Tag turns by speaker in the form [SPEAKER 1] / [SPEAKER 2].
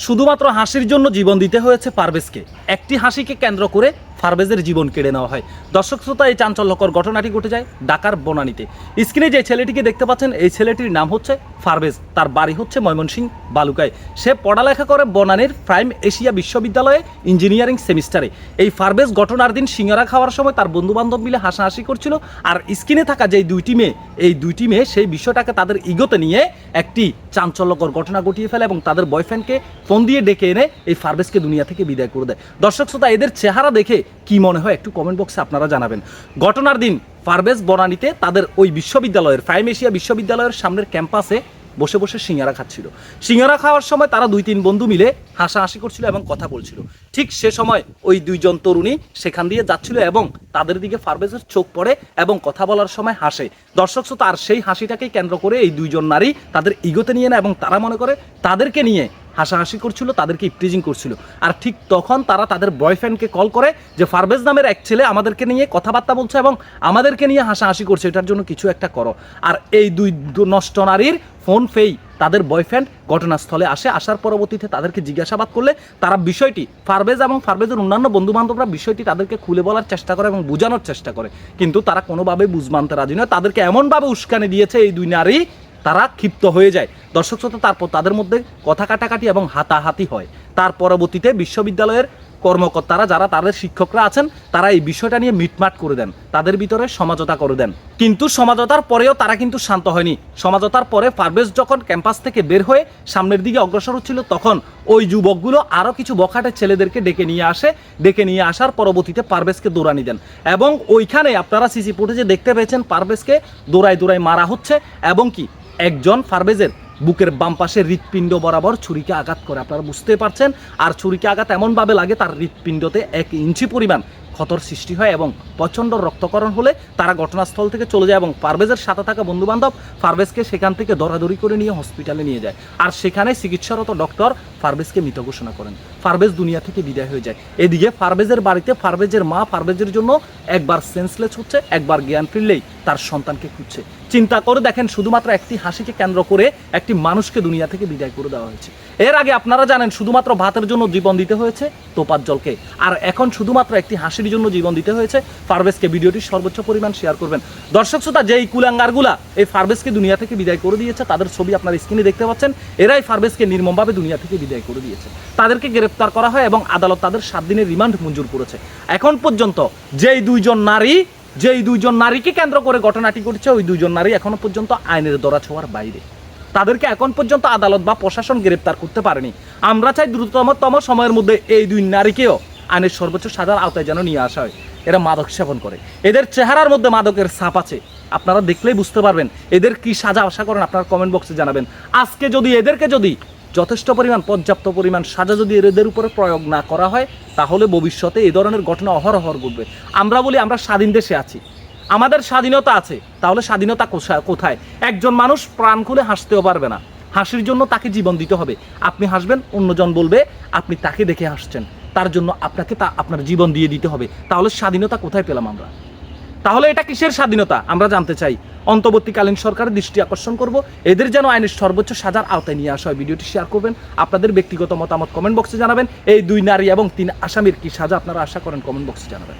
[SPEAKER 1] শুধুমাত্র হাসির জন্য জীবন দিতে হয়েছে পারভেজকে। একটি হাসিকে কেন্দ্র করে পারভেজের জীবন কেড়ে নেওয়া হয়। দর্শক শ্রোতা, এই চাঞ্চল্যকর ঘটনাটি ঘটে যায় ঢাকার বনানীতে। স্ক্রিনে যে ছেলেটিকে দেখতে পাচ্ছেন, এই ছেলেটির নাম হচ্ছে পারভেজ। তার বাড়ি হচ্ছে ময়মনসিংহ বালুকায়। সে পড়ালেখা করে বনানীর প্রাইম এশিয়া বিশ্ববিদ্যালয়ে ইঞ্জিনিয়ারিং সেমিস্টারে। এই পারভেজ ঘটনার দিন সিঙ্গারা খাওয়ার সময় তার বন্ধুবান্ধব মিলে হাসাহাসি করছিল। আর স্ক্রিনে থাকা যে দুইটি মেয়ে সেই বিষয়টাকে তাদের ইগোতে নিয়ে একটি চাঞ্চল্যকর ঘটনা ঘটিয়ে ফেলে এবং তাদের বয়ফ্রেন্ডকে ফোন দিয়ে ডেকে এনে এই পারভেজকে দুনিয়া থেকে বিদায় করে দেয়। দর্শক শ্রোতা, এদের চেহারা দেখে কি মনে হয় একটু কমেন্ট বক্সে আপনারা জানাবেন। ঘটনার দিন পারভেজ বনানীতে তাদের ওই বিশ্ববিদ্যালয়ের প্রাইম এশিয়া বিশ্ববিদ্যালয়ের সামনের ক্যাম্পাসে বসে বসে সিঙ্গারা খাচ্ছিল। সিঙ্গারা খাওয়ার সময় তারা 2-3 বন্ধু মিলে হাসাহাসি করছিল এবং কথা বলছিল। ঠিক সে সময় ওই দুইজন তরুণী সেখান দিয়ে যাচ্ছিল এবং তাদের দিকে পারভেজের চোখ পড়ে এবং কথা বলার সময় হাসে। দর্শক শ্রোতা, আর সেই হাসিটাকেই কেন্দ্র করে এই দুইজন নারী তাদের ইগোতে নিয়ে নেয় এবং তারা মনে করে তাদেরকে নিয়ে হাসাহাসি করছিল, তাদেরকে ইপটিজিং করছিল। আর ঠিক তখন তারা তাদের বয়ফ্রেন্ডকে কল করে যে পারভেজ নামের এক ছেলে আমাদেরকে নিয়ে কথাবার্তা বলছে এবং আমাদেরকে নিয়ে হাসাহাসি করছে, এটার জন্য কিছু একটা করো। আর এই দুই নষ্ট নারীর ফোন পেয়েই তাদের বয়ফ্রেন্ড ঘটনাস্থলে আসার পরবর্তীতে তাদেরকে জিজ্ঞাসাবাদ করলে তারা বিষয়টি পারভেজ এবং পারভেজের অন্যান্য বন্ধুবান্ধবরা বিষয়টি তাদেরকে খুলে বলার চেষ্টা করে এবং বোঝানোর চেষ্টা করে, কিন্তু তারা কোনোভাবেই বুঝ মানতে রাজি নয়। তাদেরকে এমনভাবে উস্কানি দিয়েছে এই দুই নারী, তারা ক্ষিপ্ত হয়ে যায়। দর্শক শ্রোতা, তারপর তাদের মধ্যে কথা কাটাকাটি এবং হাতাহাতি হয়। তার পরবর্তীতে বিশ্ববিদ্যালয়ের কর্মকর্তারা, যারা তাদের শিক্ষকরা আছেন, তারা এই বিষয়টা নিয়ে মিটমাট করে দেন, তাদের ভিতরে সমঝোতা করে দেন। কিন্তু সমঝোতার পরেও তারা কিন্তু শান্ত হয়নি। সমঝোতার পরে পারভেজ যখন ক্যাম্পাস থেকে বের হয়ে সামনের দিকে অগ্রসর হচ্ছিল, তখন ওই যুবকগুলো আরও কিছু বখাটে ছেলেদেরকে ডেকে নিয়ে আসার পরবর্তীতে পারভেজকে দৌড়ানি দেন এবং ওইখানে আপনারা সিসি ফুটেজে দেখতে পেয়েছেন পারভেজকে দৌড়ায় মারা হচ্ছে এবং কি একজন পারভেজের বুকের বাম পাশে হৃৎপিণ্ড বরাবর ছুরিকে আঘাত করে, আপনারা বুঝতে পারছেন। আর ছুরিকে আঘাত এমনভাবে লাগে তার হৃৎপিণ্ডতে 1 ইঞ্চি পরিমাণ ক্ষতর সৃষ্টি হয় এবং প্রচণ্ড রক্তকরণ হলে তারা ঘটনাস্থল থেকে চলে যায় এবং পারভেজের সাথে থাকা বন্ধুবান্ধব পারভেজকে সেখান থেকে দৌড়াদৌড়ি করে নিয়ে হসপিটালে নিয়ে যায়। আর সেখানে চিকিৎসারত ডক্টর পারভেজকে মৃত ঘোষণা করেন। পারভেজ দুনিয়া থেকে বিদায় হয়ে যায়। এদিকে পারভেজের বাড়িতে পারভেজের মা পারভেজের জন্য একবার সেন্সলেস হচ্ছে, একবার জ্ঞান ফিরলেই তার সন্তানকে খুঁজছে। চিন্তা করে দেখেন, শুধুমাত্র একটি হাসিকে কেন্দ্র করে একটি মানুষকে দুনিয়া থেকে বিদায় করে দেওয়া হয়েছে। এর আগে আপনারা জানেন শুধুমাত্র ভাতের জন্য জীবন দিতে হয়েছে তোপাজ্জলকে, আর এখন শুধুমাত্র একটি হাসির জন্য জীবন দিতে হয়েছে পারভেজকে। ভিডিওটি সর্বোচ্চ পরিমাণ শেয়ার করবেন। দর্শক শ্রোতা, যেই কুলাঙ্গারগুলা এই পারভেজকে দুনিয়া থেকে বিদায় করে দিয়েছে, তাদের ছবি আপনার স্ক্রিনে দেখতে পাচ্ছেন। এরাই পারভেজকে নির্মমভাবে দুনিয়া থেকে বিদায় করে দিয়েছে। তাদেরকে গ্রেফতার করা হয় এবং আদালত তাদের 7 দিনের রিমান্ড মঞ্জুর করেছে। এখন পর্যন্ত যেই দুইজন নারীকে কেন্দ্র করে ঘটনাটি ঘটেছে, ওই দুইজন নারী এখনো পর্যন্ত আইনের ধরাছোঁয়ার বাইরে। তাদেরকে এখন পর্যন্ত আদালত বা প্রশাসন গ্রেপ্তার করতে পারেনি। আমরা চাই দ্রুততম সময়ের মধ্যে এই দুই নারীকেও আইনের সর্বোচ্চ সাজার আওতায় যেন নিয়ে আসা হয়। এরা মাদক সেবন করে, এদের চেহারার মধ্যে মাদকের ছাপ আছে, আপনারা দেখলেই বুঝতে পারবেন। এদের কি সাজা আশা করেন আপনারা কমেন্ট বক্সে জানাবেন। আজকে যদি এদেরকে যথেষ্ট পরিমাণ পর্যাপ্ত পরিমাণ সাজা যদি এদের উপরে প্রয়োগ না করা হয়, তাহলে ভবিষ্যতে এই ধরনের ঘটনা অহরহ ঘটবে। আমরা বলি আমরা স্বাধীন দেশে আছি, আমাদের স্বাধীনতা আছে, তাহলে স্বাধীনতা কোথায়? একজন মানুষ প্রাণ খুলে হাসতেও পারবে না, হাসির জন্য তাকে জীবন দিতে হবে। আপনি হাসবেন, অন্যজন বলবে আপনি তাকে দেখে হাসছেন, তার জন্য আপনাকে আপনার জীবন দিয়ে দিতে হবে। তাহলে স্বাধীনতা কোথায় পেলাম আমরা? তাহলে এটা কিসের স্বাধীনতা আমরা জানতে চাই। অন্তর্বর্তীকালীন সরকারের দৃষ্টি আকর্ষণ করব, এদের যেন আইনের সর্বোচ্চ সাজার আওতায় নিয়ে আসা হয়। ভিডিওটি শেয়ার করবেন, আপনাদের ব্যক্তিগত মতামত কমেন্ট বক্সে জানাবেন। এই 2 নারী এবং 3 আসামির কি সাজা আপনারা আশা করেন কমেন্ট বক্সে জানাবেন।